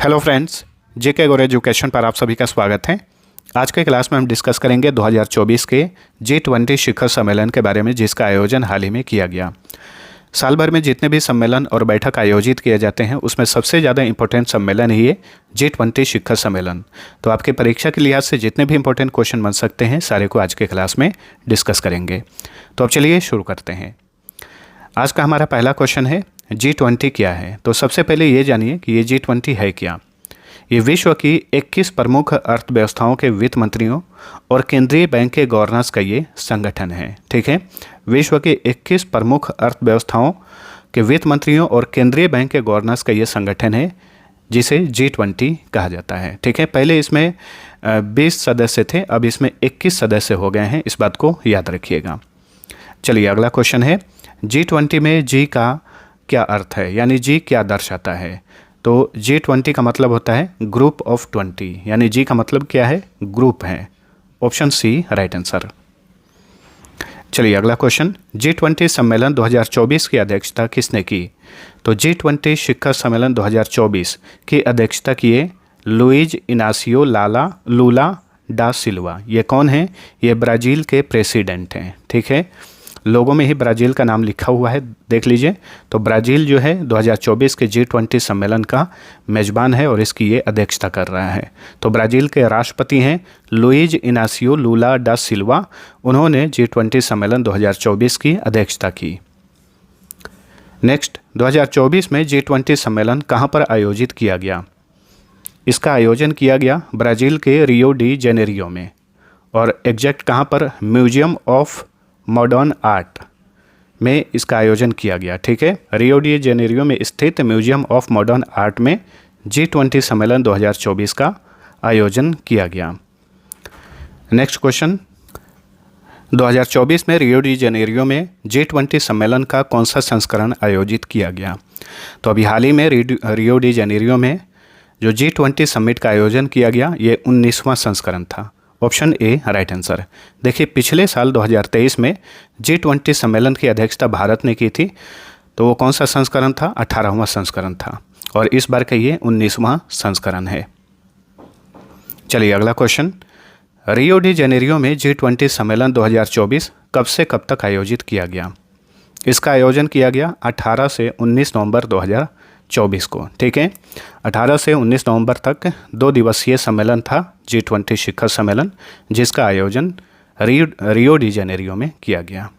Hello friends, जेके गौर education पर आप सभी का स्वागत है। आज के क्लास में हम डिस्कस करेंगे 2024 के G20 शिखर सम्मेलन के बारे में, जिसका आयोजन हाल ही में किया गया। साल भर में जितने भी सम्मेलन और बैठक आयोजित किए जाते हैं, उसमें सबसे ज़्यादा इंपॉर्टेंट सम्मेलन ही है G20 शिखर सम्मेलन। तो आपके परीक्षा के लिहाज से जितने भी इंपॉर्टेंट क्वेश्चन बन सकते हैं, सारे को आज के क्लास में डिस्कस करेंगे। तो अब चलिए शुरू करते हैं। आज का हमारा पहला क्वेश्चन है, G20 क्या है। तो सबसे पहले ये जानिए कि ये G20 है क्या। ये विश्व की 21 प्रमुख अर्थव्यवस्थाओं के वित्त मंत्रियों और केंद्रीय बैंक के गवर्नर्स का ये संगठन है। ठीक है, विश्व के 21 प्रमुख अर्थव्यवस्थाओं के वित्त मंत्रियों और केंद्रीय बैंक के गवर्नर्स का ये संगठन है, जिसे G20 कहा जाता है। ठीक है, पहले इसमें 20 सदस्य थे, अब इसमें 21 सदस्य हो गए हैं, इस बात को याद रखिएगा। चलिए अगला क्वेश्चन है, G20 में G का क्या अर्थ है, यानी G क्या दर्शाता है। तो G20 का मतलब होता है ग्रुप ऑफ 20, यानी G का मतलब क्या है, ग्रुप है। Option C right answer. चलिए अगला क्वेश्चन, G20 सम्मेलन 2024 की अध्यक्षता किसने की। तो G20 शिखर सम्मेलन 2024 की अध्यक्षता किए लुइज इनासियो लूला डा सिल्वा। ये कौन है, ये ब्राज़ील के प्रेसिडेंट हैं। ठीक है, लोगों में ही ब्राज़ील का नाम लिखा हुआ है, देख लीजिए। तो ब्राज़ील जो है 2024 के G20 सम्मेलन का मेज़बान है और इसकी ये अध्यक्षता कर रहा है। तो ब्राज़ील के राष्ट्रपति हैं लुइज इनासियो लूला डा सिल्वा। उन्होंने G20 सम्मेलन 2024 की अध्यक्षता की। नेक्स्ट, 2024 में G20 सम्मेलन कहाँ पर आयोजित किया गया। इसका आयोजन किया गया ब्राज़ील के रियो डी जेनेरियो में, और एग्जैक्ट कहाँ पर, म्यूजियम ऑफ मॉडर्न आर्ट में इसका आयोजन किया गया। ठीक है, रियो डी जेनेरियो में स्थित म्यूजियम ऑफ मॉडर्न आर्ट में G20 सम्मेलन 2024 का आयोजन किया गया। नेक्स्ट क्वेश्चन, 2024 में रियो डी जेनेरियो में G20 सम्मेलन का कौन सा संस्करण आयोजित किया गया। तो अभी हाल ही में रियो डी जेनेरियो में जो G20 समिट का आयोजन किया गया, ये 19वां संस्करण था। Option A right answer. देखिए, पिछले साल 2023 में G20 सम्मेलन की अध्यक्षता भारत ने की थी, तो वो कौन सा संस्करण था, 18वां संस्करण था, और इस बार का ये 19वां संस्करण है। चलिए अगला क्वेश्चन, रियो डी जेनेरियो में G20 सम्मेलन 2024 कब से कब तक आयोजित किया गया। इसका आयोजन किया गया 18 से 19 नवंबर 2024 को। ठीक है, 18 से 19 नवंबर तक 2 दिवसीय सम्मेलन था G20 शिखर सम्मेलन, जिसका आयोजन रियो डी जेनेरियो में किया गया।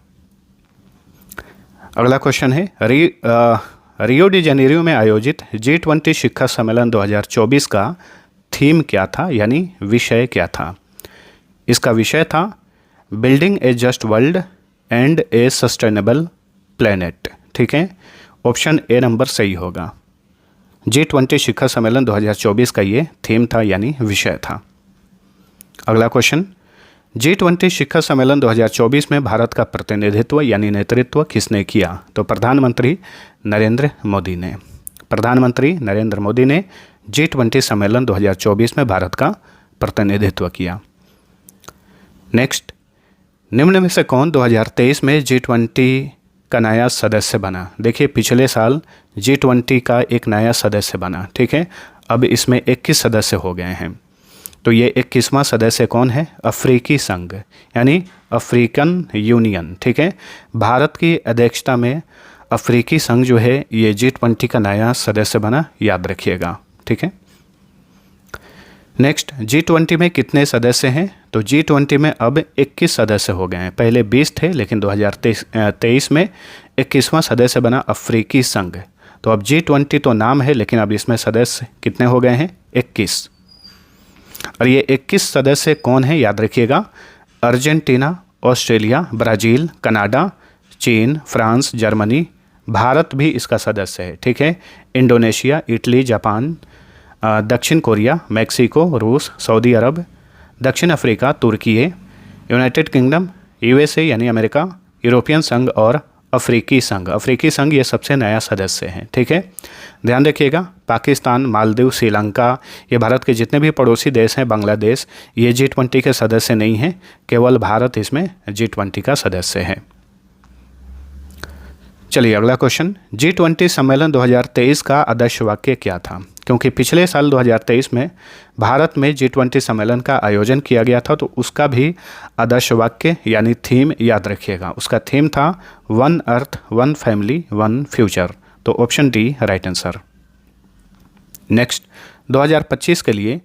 अगला क्वेश्चन है, रियो डी जेनेरियो में आयोजित G20 शिखर सम्मेलन 2024 का थीम क्या था, यानी विषय क्या था। इसका विषय था building A just world and A sustainable planet. ठीक है, ऑप्शन ए नंबर सही होगा। G20 शिखर सम्मेलन 2024 का ये थीम था, यानी विषय था। अगला क्वेश्चन, G20 शिखर सम्मेलन 2024 में भारत का प्रतिनिधित्व यानी नेतृत्व किसने किया। तो प्रधानमंत्री नरेंद्र मोदी ने। प्रधानमंत्री नरेंद्र मोदी ने G20 सम्मेलन 2024 में भारत का प्रतिनिधित्व किया। नेक्स्ट, निम्न में से कौन 2023 में G20 का नया सदस्य बना। देखिए, पिछले साल G20 का एक नया सदस्य बना। ठीक है, अब इसमें 21 सदस्य हो गए हैं। तो ये 21वां सदस्य कौन है, अफ्रीकी संघ, यानी अफ्रीकन यूनियन। ठीक है, भारत की अध्यक्षता में अफ्रीकी संघ जो है, ये G20 का नया सदस्य बना, याद रखिएगा। ठीक है, नेक्स्ट, G20 में कितने सदस्य हैं। तो G20 में अब 21 सदस्य हो गए हैं। पहले 20 थे, लेकिन 2023 में 21वां सदस्य बना अफ्रीकी संघ। तो अब G20 तो नाम है, लेकिन अब इसमें सदस्य कितने हो गए हैं, 21। और ये 21 सदस्य कौन है, याद रखिएगा, अर्जेंटीना, ऑस्ट्रेलिया, ब्राज़ील, कनाडा, चीन, फ्रांस, जर्मनी, भारत भी इसका सदस्य है। ठीक है, इंडोनेशिया, इटली, जापान, दक्षिण कोरिया, मैक्सिको, रूस, सऊदी अरब, दक्षिण अफ्रीका, तुर्की, यूनाइटेड किंगडम, USA यानी अमेरिका, यूरोपियन संघ और अफ्रीकी संघ। अफ्रीकी संघ ये सबसे नया सदस्य हैं। ठीक है, ध्यान रखिएगा, पाकिस्तान, मालदीव, श्रीलंका, ये भारत के जितने भी पड़ोसी देश हैं, बांग्लादेश, ये G20 के सदस्य नहीं हैं, केवल भारत इसमें G20 का सदस्य है। चलिए अगला क्वेश्चन, G20 सम्मेलन 2023 का आदर्श वाक्य क्या था? क्योंकि पिछले साल 2023 में भारत में G20 सम्मेलन का आयोजन किया गया था, तो उसका भी आदर्श वाक्य यानी थीम याद रखिएगा। उसका थीम था one earth one family one future. तो option D right answer. Next, 2025 के लिए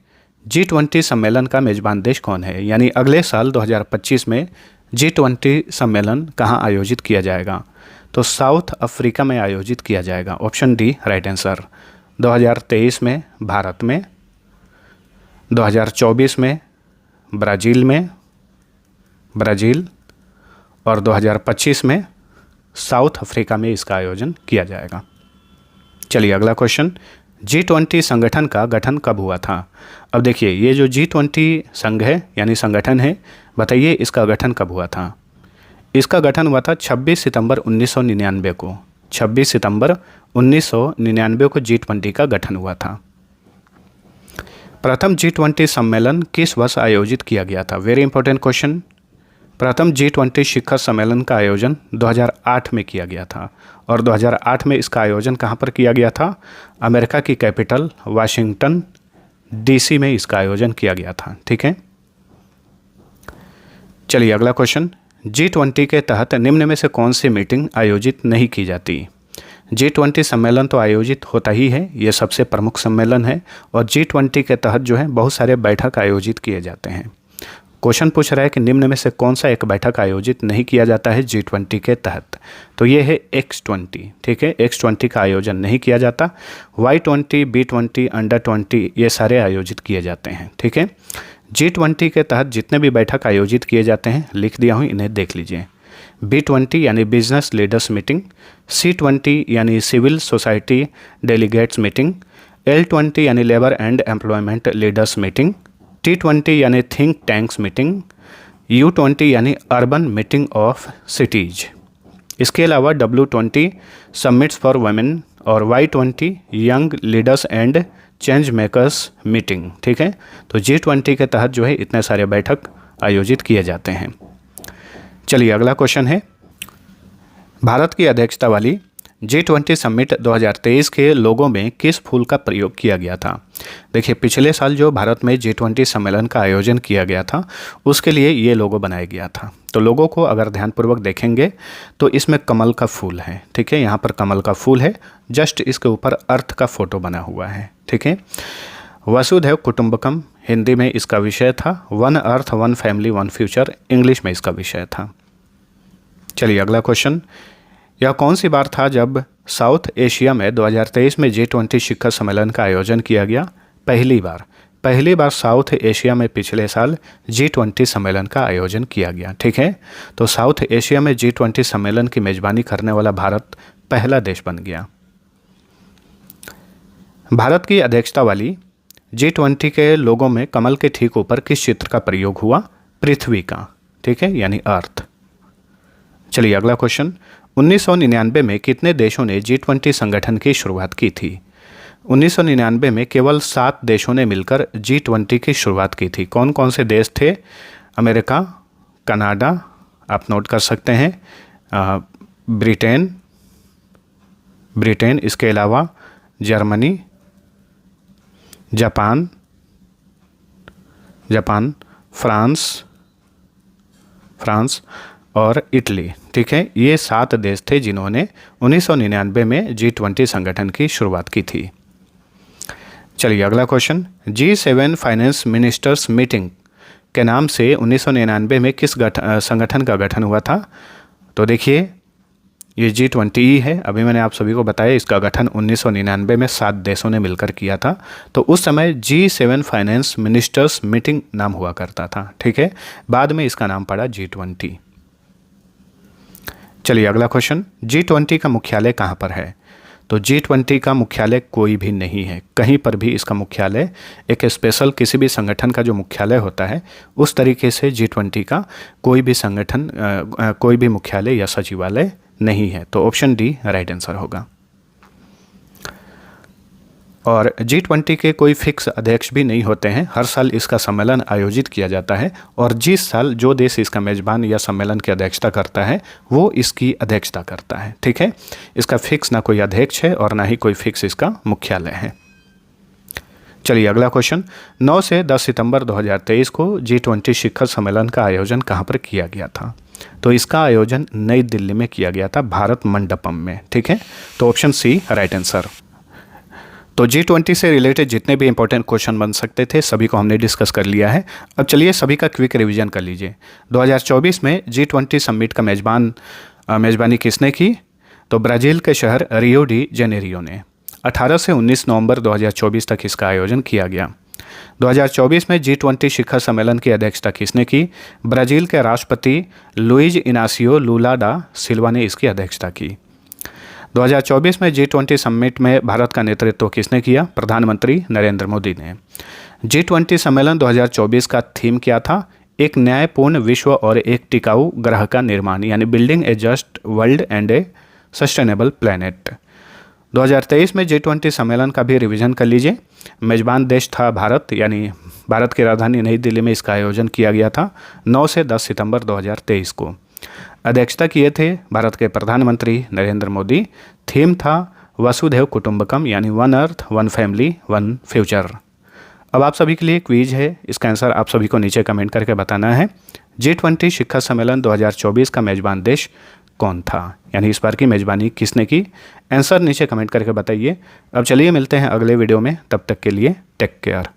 G20 सम्मेलन का मेजबान देश कौन है? यानी अगले साल 2025 में G20 सम्मेलन कहाँ आयोजित किया जाएगा? तो साउथ अफ्रीका में आयोजित किया जाएगा। Option D right answer. 2023 में भारत में, 2024 में ब्राज़ील और 2025 में साउथ अफ्रीका में इसका आयोजन किया जाएगा। चलिए अगला क्वेश्चन, G20 संगठन का गठन कब हुआ था? अब देखिए, ये जो G20 संघ है यानी संगठन है, बताइए इसका गठन कब हुआ था? इसका गठन हुआ था 26 सितंबर 1999 को। 26 सितंबर 1999 को G20 का गठन हुआ था। प्रथम G20 सम्मेलन किस वर्ष आयोजित किया गया था? Very important question. प्रथम G20 शिखर सम्मेलन का आयोजन 2008 में किया गया था, और 2008 में इसका आयोजन कहाँ पर किया गया था? अमेरिका की कैपिटल वाशिंगटन DC में इसका आयोजन किया गया था। ठीक है, चलिए अगला क्वेश्चन, G20 के तहत निम्न में से कौन सी मीटिंग आयोजित नहीं की जाती? G20 सम्मेलन तो आयोजित होता ही है, ये सबसे प्रमुख सम्मेलन है, और G20 के तहत जो है बहुत सारे बैठक आयोजित किए जाते हैं। क्वेश्चन पूछ रहा है कि निम्न में से कौन सा एक बैठक आयोजित नहीं किया जाता है G20 के तहत? तो ये है X20। ठीक है, X20 का आयोजन नहीं किया जाता। Y20, B20, अंडर 20 ये सारे आयोजित किए जाते हैं। ठीक है, G20 के तहत जितने भी बैठक आयोजित किए जाते हैं लिख दिया हूँ, इन्हें देख लीजिए। B20 यानी बिजनेस लीडर्स मीटिंग, C20 यानी civil society delegates meeting, L20 यानी labour and employment leaders meeting, T20 यानी थिंक टैंक्स मीटिंग, U20 यानी अर्बन मीटिंग ऑफ सिटीज। इसके अलावा W20 समिट्स फॉर वुमेन और Y20 young leaders and change makers meeting. ठीक है, तो G20 के तहत जो है इतने सारे बैठक आयोजित किए जाते हैं। चलिए अगला क्वेश्चन है, भारत की अध्यक्षता वाली G20 समिट 2023 के लोगों में किस फूल का प्रयोग किया गया था? देखिए, पिछले साल जो भारत में G20 सम्मेलन का आयोजन किया गया था उसके लिए ये लोगो बनाया गया था। तो लोगों को अगर ध्यानपूर्वक देखेंगे तो इसमें कमल का फूल है। ठीक है, यहाँ पर कमल का फूल है, जस्ट इसके ऊपर अर्थ का फोटो बना हुआ है। ठीक है, वसुधैव कुटुंबकम हिंदी में इसका विषय था, one earth one family one future English में इसका विषय था। चलिए अगला क्वेश्चन, यह कौन सी बार था जब साउथ एशिया में 2023 में G20 शिखर सम्मेलन का आयोजन किया गया? पहली बार साउथ एशिया में पिछले साल G20 सम्मेलन का आयोजन किया गया। ठीक है, तो साउथ एशिया में G20 सम्मेलन की मेजबानी करने वाला भारत पहला देश बन गया। भारत की अध्यक्षता वाली G20 के लोगों में कमल के ठीक ऊपर किस चित्र का प्रयोग हुआ? पृथ्वी का। ठीक है, यानी अर्थ। चलिए अगला क्वेश्चन, 1999 में कितने देशों ने G20 संगठन की शुरुआत की थी? 1999 में केवल 7 देशों ने मिलकर G20 की शुरुआत की थी। कौन कौन से देश थे? अमेरिका, कनाडा, आप नोट कर सकते हैं, ब्रिटेन, इसके अलावा जर्मनी, जापान, फ्रांस और इटली। ठीक है, ये 7 देश थे जिन्होंने 1999 में G20 संगठन की शुरुआत की थी। चलिए अगला question, G7 finance ministers meeting के नाम से 1999 में किस संगठन का गठन हुआ था? तो देखिए, ये G20 है। अभी मैंने आप सभी को बताया इसका गठन 1999 में 7 देशों ने मिलकर किया था। तो उस समय G7 फाइनेंस मिनिस्टर्स मीटिंग नाम हुआ करता था। ठीक है, बाद में इसका नाम पड़ा G20। चलिए अगला क्वेश्चन, G20 का मुख्यालय कहाँ पर है? तो G20 का मुख्यालय कोई भी नहीं है, कहीं पर भी इसका मुख्यालय, एक स्पेशल किसी भी संगठन का जो मुख्यालय होता है उस तरीके से G20 का कोई भी संगठन कोई भी मुख्यालय या सचिवालय नहीं है। तो ऑप्शन डी राइट आंसर होगा। और G20 के कोई फिक्स अध्यक्ष भी नहीं होते हैं, हर साल इसका सम्मेलन आयोजित किया जाता है और जिस साल जो देश इसका मेज़बान या सम्मेलन की अध्यक्षता करता है वो इसकी अध्यक्षता करता है। ठीक है, इसका फिक्स ना कोई अध्यक्ष है और ना ही कोई फिक्स इसका मुख्यालय है। चलिए अगला क्वेश्चन, 9 से 10 सितंबर 2023 को G20 शिखर सम्मेलन का आयोजन कहाँ पर किया गया था? तो इसका आयोजन नई दिल्ली में किया गया था, भारत मंडपम में। ठीक है, तो ऑप्शन सी राइट आंसर। तो G20 से रिलेटेड जितने भी इंपॉर्टेंट क्वेश्चन बन सकते थे सभी को हमने डिस्कस कर लिया है। अब चलिए सभी का क्विक रिवीजन कर लीजिए। 2024 में G20 समिट का मेज़बानी किसने की? तो ब्राज़ील के शहर रियो डी जेनेरियो ने। 18 से 19 नवंबर 2024 तक इसका आयोजन किया गया। 2024 में G20 शिखर सम्मेलन की अध्यक्षता किसने की? ब्राज़ील के राष्ट्रपति लुइज इनासियो लूला डा सिल्वा ने इसकी अध्यक्षता की। 2024 में G20 समिट में भारत का नेतृत्व किसने किया? प्रधानमंत्री नरेंद्र मोदी ने। G20 सम्मेलन 2024 का थीम क्या था? एक न्यायपूर्ण विश्व और एक टिकाऊ ग्रह का निर्माण, यानी building A just world and A sustainable planet. 2023 में G20 सम्मेलन का भी रिवीजन कर लीजिए। मेजबान देश था भारत, यानी भारत की राजधानी नई दिल्ली में इसका आयोजन किया गया था 9 से 10 सितंबर 2023 को। अध्यक्षता किए थे भारत के प्रधानमंत्री नरेंद्र मोदी। थीम था वसुधैव कुटुंबकम, यानी one earth one family one future. अब आप सभी के लिए क्विज है, इसका आंसर आप सभी को नीचे कमेंट करके बताना है। G20 शिखर सम्मेलन 2024 का मेजबान देश कौन था, यानी इस बार की मेजबानी किसने की? आंसर नीचे कमेंट करके बताइए। अब चलिए मिलते हैं अगले वीडियो में, तब तक के लिए टेक केयर।